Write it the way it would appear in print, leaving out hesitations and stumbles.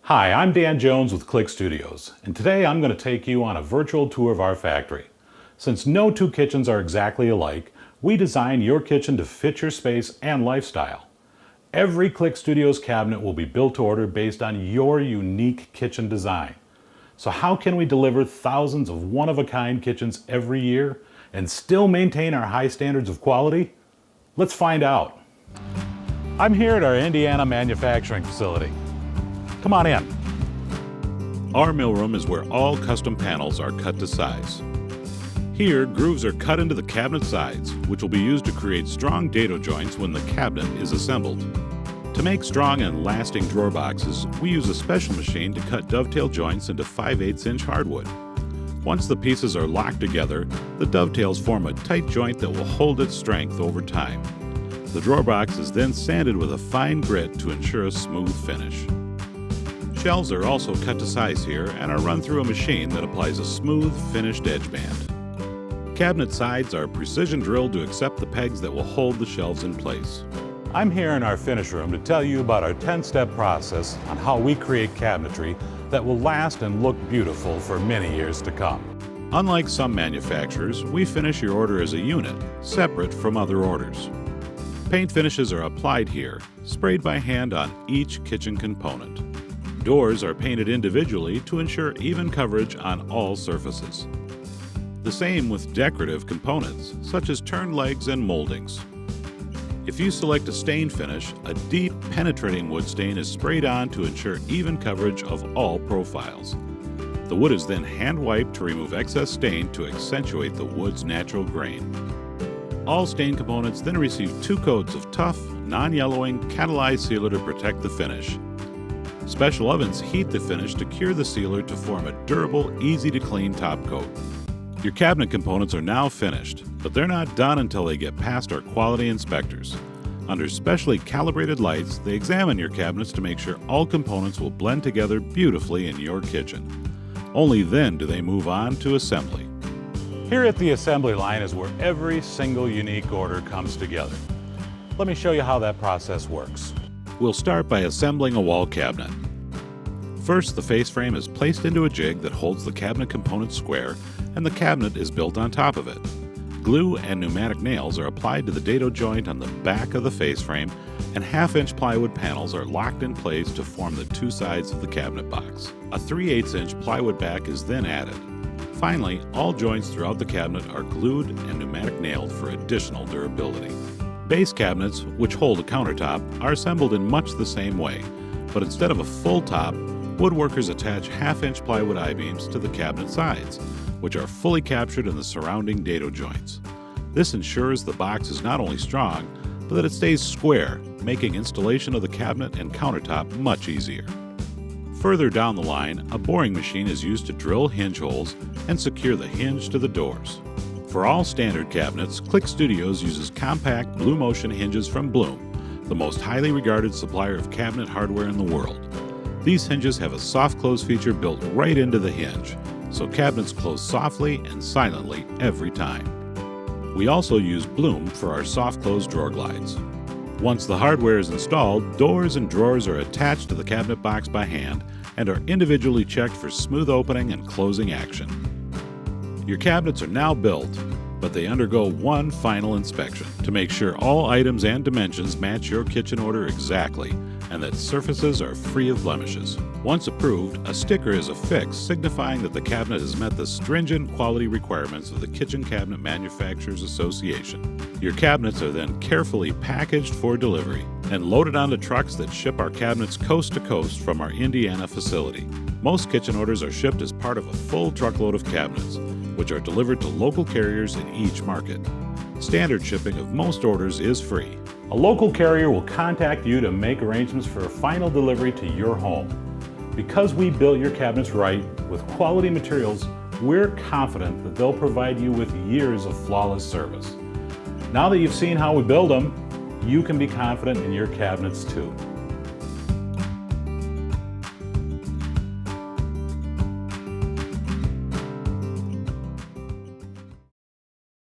Hi, I'm Dan Jones with CliqStudios, and today I'm going to take you on a virtual tour of our factory. Since no two kitchens are exactly alike, we design your kitchen to fit your space and lifestyle. Every CliqStudios cabinet will be built to order based on your unique kitchen design. So how can we deliver thousands of one-of-a-kind kitchens every year and still maintain our high standards of quality? Let's find out. I'm here at our Indiana manufacturing facility. Come on in. Our mill room is where all custom panels are cut to size. Here, grooves are cut into the cabinet sides, which will be used to create strong dado joints when the cabinet is assembled. To make strong and lasting drawer boxes, we use a special machine to cut dovetail joints into 5/8" hardwood. Once the pieces are locked together, the dovetails form a tight joint that will hold its strength over time. The drawer box is then sanded with a fine grit to ensure a smooth finish. Shelves are also cut to size here and are run through a machine that applies a smooth, finished edge band. Cabinet sides are precision drilled to accept the pegs that will hold the shelves in place. I'm here in our finish room to tell you about our 10-step process on how we create cabinetry that will last and look beautiful for many years to come. Unlike some manufacturers, we finish your order as a unit, separate from other orders. Paint finishes are applied here, sprayed by hand on each kitchen component. Doors are painted individually to ensure even coverage on all surfaces. The same with decorative components, such as turn legs and moldings. If you select a stain finish, a deep, penetrating wood stain is sprayed on to ensure even coverage of all profiles. The wood is then hand-wiped to remove excess stain to accentuate the wood's natural grain. All stain components then receive 2 coats of tough, non-yellowing, catalyzed sealer to protect the finish. Special ovens heat the finish to cure the sealer to form a durable, easy-to-clean top coat. Your cabinet components are now finished, but they're not done until they get past our quality inspectors. Under specially calibrated lights, they examine your cabinets to make sure all components will blend together beautifully in your kitchen. Only then do they move on to assembly. Here at the assembly line is where every single unique order comes together. Let me show you how that process works. We'll start by assembling a wall cabinet. First, the face frame is placed into a jig that holds the cabinet components square, and the cabinet is built on top of it. Glue and pneumatic nails are applied to the dado joint on the back of the face frame, and 1/2" plywood panels are locked in place to form the 2 sides of the cabinet box. A 3/8" plywood back is then added. Finally, all joints throughout the cabinet are glued and pneumatic nailed for additional durability. Base cabinets, which hold a countertop, are assembled in much the same way, but instead of a full top, woodworkers attach 1/2" plywood I-beams to the cabinet sides, which are fully captured in the surrounding dado joints. This ensures the box is not only strong, but that it stays square, making installation of the cabinet and countertop much easier. Further down the line, a boring machine is used to drill hinge holes and secure the hinge to the doors. For all standard cabinets, CliqStudios uses compact Blue Motion hinges from Bloom, the most highly regarded supplier of cabinet hardware in the world. These hinges have a soft close feature built right into the hinge, so cabinets close softly and silently every time. We also use Bloom for our soft close drawer glides. Once the hardware is installed, doors and drawers are attached to the cabinet box by hand and are individually checked for smooth opening and closing action. Your cabinets are now built, but they undergo one final inspection to make sure all items and dimensions match your kitchen order exactly and that surfaces are free of blemishes. Once approved, a sticker is affixed signifying that the cabinet has met the stringent quality requirements of the Kitchen Cabinet Manufacturers Association. Your cabinets are then carefully packaged for delivery and loaded onto trucks that ship our cabinets coast to coast from our Indiana facility. Most kitchen orders are shipped as part of a full truckload of cabinets, which are delivered to local carriers in each market. Standard shipping of most orders is free. A local carrier will contact you to make arrangements for a final delivery to your home. Because we built your cabinets right, with quality materials, we're confident that they'll provide you with years of flawless service. Now that you've seen how we build them, you can be confident in your cabinets too.